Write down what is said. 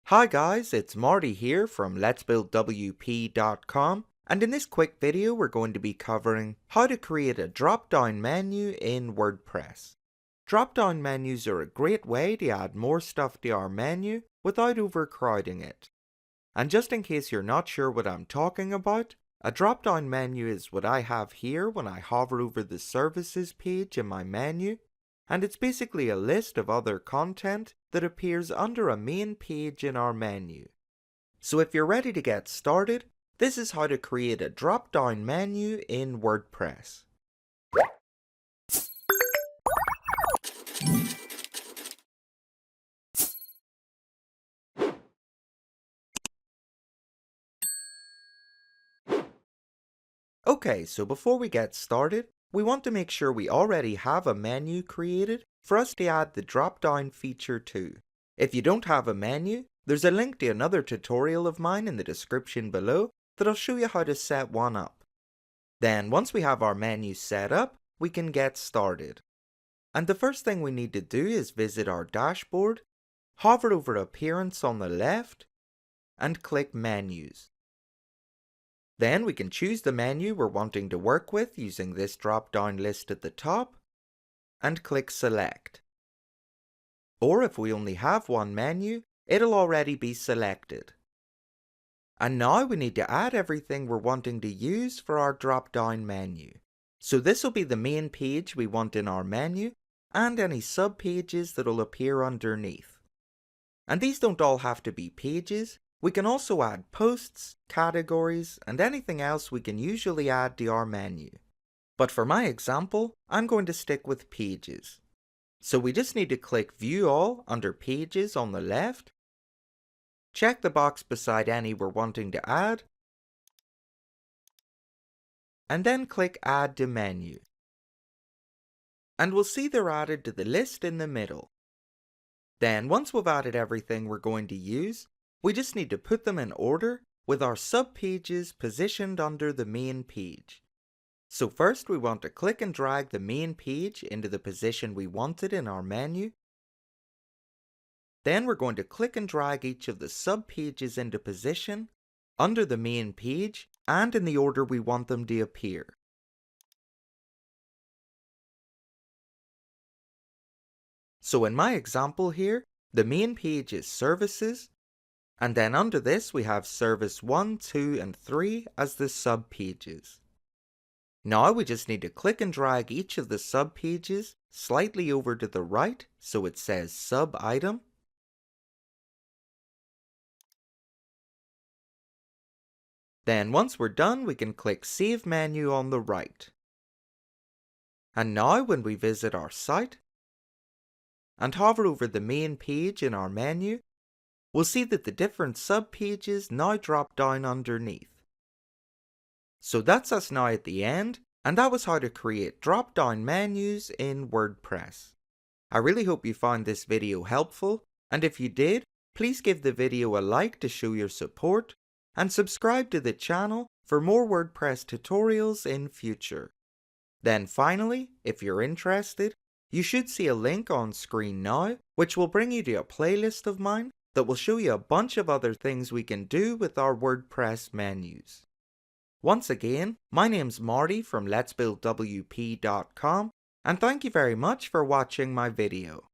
Hi guys, it's Marty here from 𝗪𝗲𝗀𝗀 and in this quick video we're going to be covering how to create a drop-down menu in WordPress. Drop-down menus are a great way to add more stuff to our menu without overcrowding it. And just in case you're not sure what I'm talking about, a drop-down menu is what I have here when I hover over the services page in my menu, and it's basically a list of other content that appears under a main page in our menu. So if you're ready to get started, this is how to create a drop-down menu in WordPress. Okay, so before we get started, we want to make sure we already have a menu created for us to add the drop-down feature to. If you don't have a menu, there's a link to another tutorial of mine in the description below that'll show you how to set one up. Then once we have our menu set up, we can get started. And the first thing we need to do is visit our dashboard, hover over Appearance on the left, and click Menus. Then we can choose the menu we're wanting to work with using this drop-down list at the top, and click Select. Or if we only have one menu, it'll already be selected. And now we need to add everything we're wanting to use for our drop-down menu. So this will be the main page we want in our menu, and any sub-pages that'll appear underneath. And these don't all have to be pages. We can also add posts, categories, and anything else we can usually add to our menu. But for my example, I'm going to stick with pages. So we just need to click View All under Pages on the left, check the box beside any we're wanting to add, and then click Add to Menu. And we'll see they're added to the list in the middle. Then once we've added everything we're going to use, we just need to put them in order with our sub-pages positioned under the main page. So first we want to click and drag the main page into the position we wanted in our menu. Then we're going to click and drag each of the sub-pages into position under the main page and in the order we want them to appear. So in my example here, the main page is Services, and then under this we have Service 1, 2, and 3 as the sub-pages. Now we just need to click and drag each of the sub-pages slightly over to the right so it says Sub-Item. Then once we're done, we can click Save Menu on the right. And now when we visit our site and hover over the main page in our menu, we'll see that the different sub-pages now drop down underneath. So that's us now at the end, and that was how to create drop-down menus in WordPress. I really hope you found this video helpful, and if you did, please give the video a like to show your support, and subscribe to the channel for more WordPress tutorials in future. Then finally, if you're interested, you should see a link on screen now, which will bring you to a playlist of mine that will show you a bunch of other things we can do with our WordPress menus. Once again, my name's Marty from 𝗪𝗲𝗀𝗀𝗀.com, and thank you very much for watching my video.